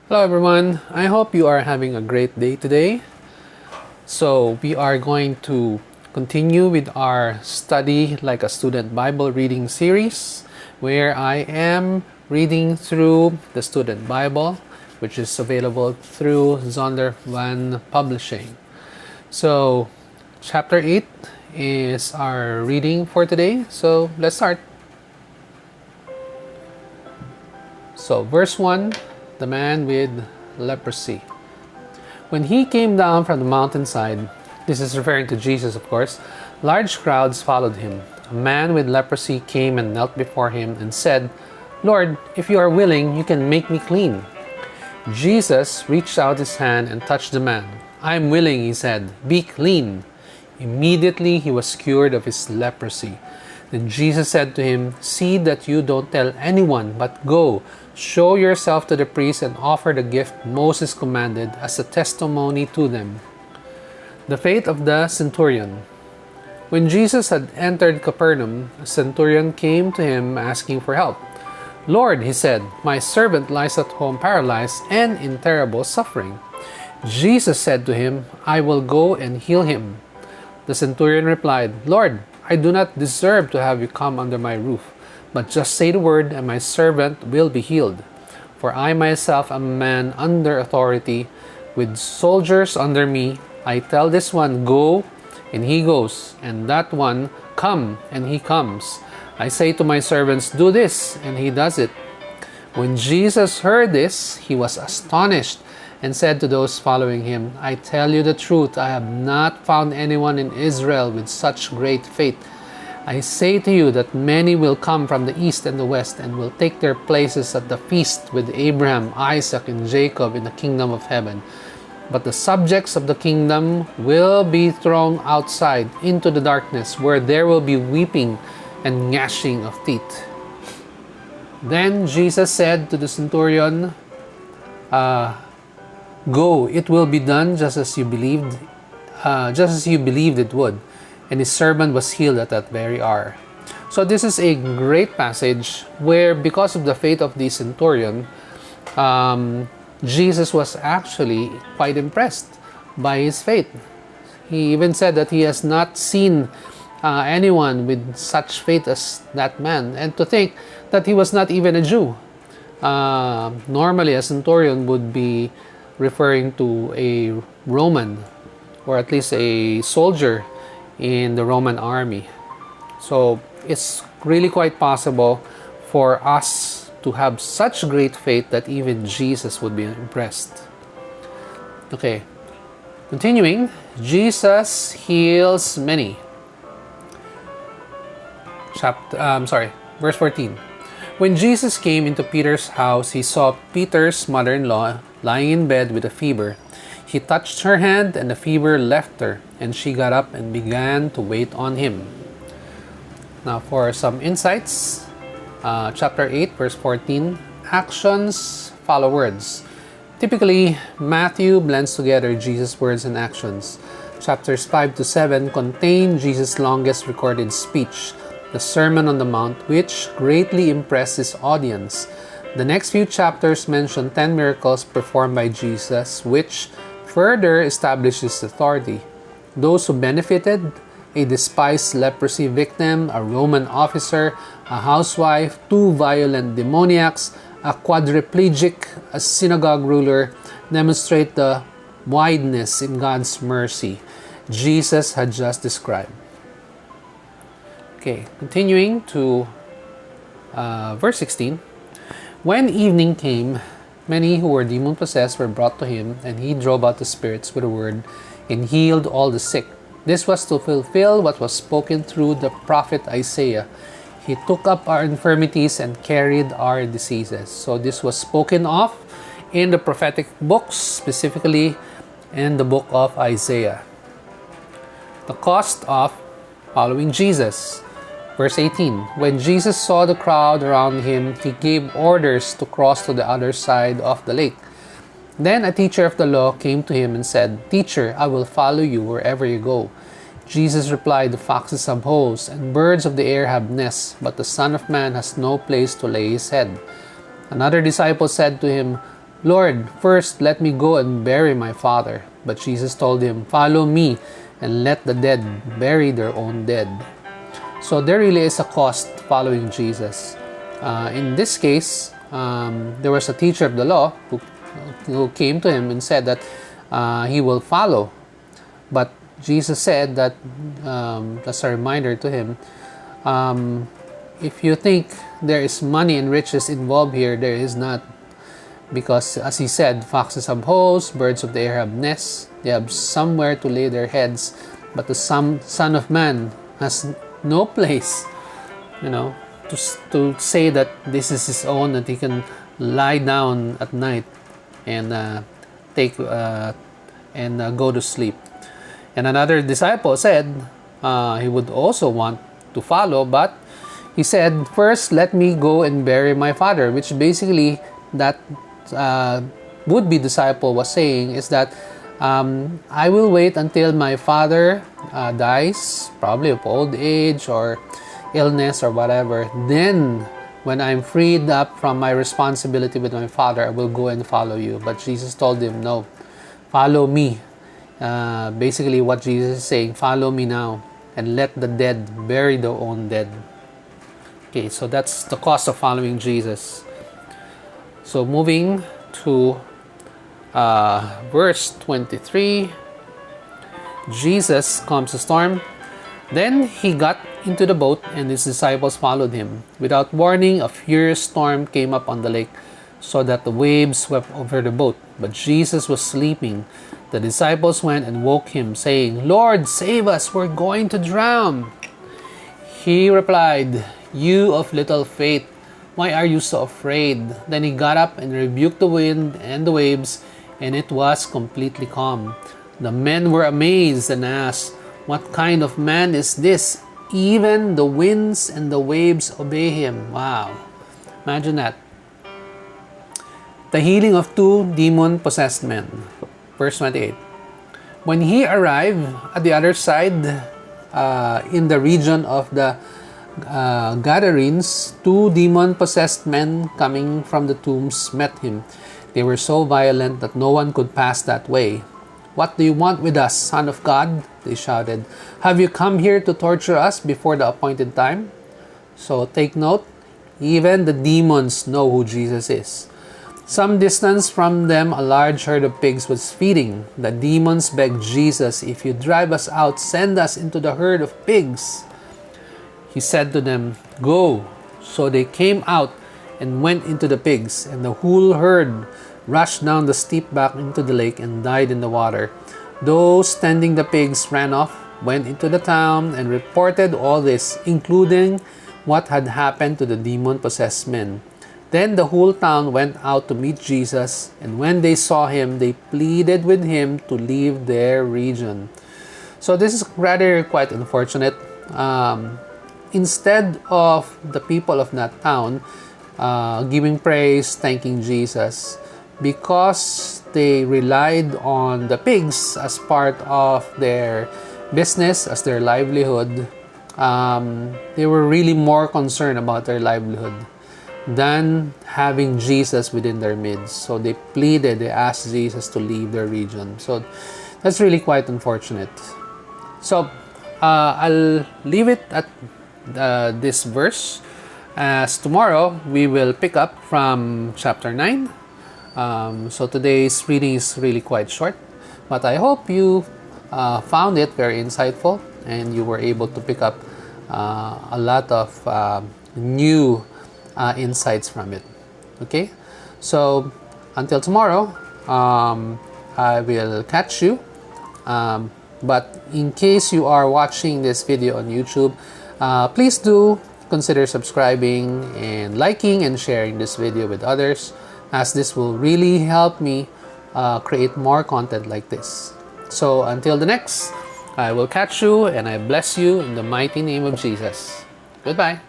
Hello everyone, I hope you are having a great day today. So we are going to continue with our study like a student Bible reading series where I am reading through the student Bible, which is available through Zondervan Publishing. So chapter 8 is our reading for today. So let's start. So verse 1, the man with leprosy. When he came down from the mountainside, this is referring to Jesus, of course, large crowds followed him. A man with leprosy came and knelt before him and said, "Lord, if you are willing, you can make me clean." Jesus reached out his hand and touched the man. "I am willing," he said, "be clean." Immediately he was cured of his leprosy. Then Jesus said to him, "See that you don't tell anyone, but go, show yourself to the priest and offer the gift Moses commanded as a testimony to them." The fate of the centurion. When Jesus had entered Capernaum, a centurion came to him asking for help. "Lord," he said, "my servant lies at home paralyzed and in terrible suffering." Jesus said to him, "I will go and heal him." The centurion replied, "Lord, I do not deserve to have you come under my roof, but just say the word and my servant will be healed. For I myself am a man under authority, with soldiers under me. I tell this one, 'Go,' and he goes, and that one, 'Come,' and he comes. I say to my servants, 'Do this,' and he does it." When Jesus heard this, he was astonished and said to those following him, "I tell you the truth, I have not found anyone in Israel with such great faith. I say to you that many will come from the east and the west and will take their places at the feast with Abraham, Isaac, and Jacob in the kingdom of heaven. But the subjects of the kingdom will be thrown outside into the darkness, where there will be weeping and gnashing of teeth." Then Jesus said to the centurion, "Go, it will be done just as you believed it would." And his servant was healed at that very hour. So this is a great passage where, because of the faith of the centurion, Jesus was actually quite impressed by his faith. He even said that he has not seen anyone with such faith as that man. And to think that he was not even a Jew. Normally, a centurion would be referring to a Roman, or at least a soldier in the Roman army. So it's really quite possible for us to have such great faith that even Jesus would be impressed. Okay, continuing, Jesus heals many. Verse 14. When Jesus came into Peter's house, he saw Peter's mother-in-law lying in bed with a fever. He touched her hand, and the fever left her, and she got up and began to wait on him. Now for some insights, chapter 8, verse 14, actions follow words. Typically, Matthew blends together Jesus' words and actions. Chapters 5 to 7 contain Jesus' longest recorded speech, the Sermon on the Mount, which greatly impressed his audience. The next few chapters mention 10 miracles performed by Jesus, which further established his authority. Those who benefited: a despised leprosy victim, a Roman officer, a housewife, 2 violent demoniacs, a quadriplegic, a synagogue ruler, demonstrate the wideness in God's mercy Jesus had just described. Okay, continuing to verse 16. When evening came, many who were demon-possessed were brought to him, and he drove out the spirits with a word and healed all the sick. This was to fulfill what was spoken through the prophet Isaiah. He took up our infirmities and carried our diseases. So this was spoken of in the prophetic books, specifically in the book of Isaiah. The cost of following Jesus. Verse 18, when Jesus saw the crowd around him, he gave orders to cross to the other side of the lake. Then a teacher of the law came to him and said, "Teacher, I will follow you wherever you go." Jesus replied, "The foxes have holes, and birds of the air have nests, but the Son of Man has no place to lay his head." Another disciple said to him, Lord, first let me go and bury my father. But Jesus told him, follow me and let the dead bury their own dead. So there really is a cost following Jesus. In this case, there was a teacher of the law who came to him and said that he will follow. But Jesus said that, as a reminder to him, if you think there is money and riches involved here, there is not. Because, as he said, foxes have holes, birds of the air have nests, they have somewhere to lay their heads, but the Son of Man has no place, to say that this is his own, that he can lie down at night and go to sleep. And another disciple said he would also want to follow, but he said, first let me go and bury my father, which basically that would-be disciple was saying is that I will wait until my father dies, probably of old age or illness or whatever. Then, when I'm freed up from my responsibility with my father, I will go and follow you. But Jesus told him, no, follow me. Basically, what Jesus is saying, follow me now and let the dead bury their own dead. Okay, so that's the cost of following Jesus. So moving to verse 23, Jesus calms the storm. Then he got into the boat and his disciples followed him. Without warning, a furious storm came up on the lake so that the waves swept over the boat. But Jesus was sleeping. The disciples went and woke him, saying, Lord, save us, we're going to drown. He replied, you of little faith, why are you so afraid? Then he got up and rebuked the wind and the waves, and it was completely calm. The men were amazed and asked, what kind of man is this? Even the winds and the waves obey him. Wow. Imagine that. The healing of 2 demon-possessed men. Verse 28. When he arrived at the other side, in the region of the Gadarenes, 2 demon-possessed men coming from the tombs met him. They were so violent that no one could pass that way. What do you want with us, Son of God? They shouted. Have you come here to torture us before the appointed time? So take note, even the demons know who Jesus is. Some distance from them, a large herd of pigs was feeding. The demons begged Jesus, if you drive us out, send us into the herd of pigs. He said to them, go. So they came out and went into the pigs, and the whole herd rushed down the steep bank into the lake and died in the water. Those tending the pigs ran off, went into the town, and reported all this, including what had happened to the demon-possessed men. Then the whole town went out to meet Jesus, and when they saw him, they pleaded with him to leave their region. So this is rather quite unfortunate. Instead of the people of that town giving praise, thanking Jesus, because they relied on the pigs as part of their business, as their livelihood, they were really more concerned about their livelihood than having Jesus within their midst. So they pleaded, they asked Jesus to leave their region. So that's really quite unfortunate. So I'll leave it at this verse, as tomorrow we will pick up from chapter 9. So today's reading is really quite short, but I hope you found it very insightful and you were able to pick up a lot of new insights from it. Okay, so until tomorrow, I will catch you. But in case you are watching this video on YouTube, please do consider subscribing and liking and sharing this video with others, as this will really help me create more content like this. So until the next, I will catch you and I bless you in the mighty name of Jesus. Goodbye.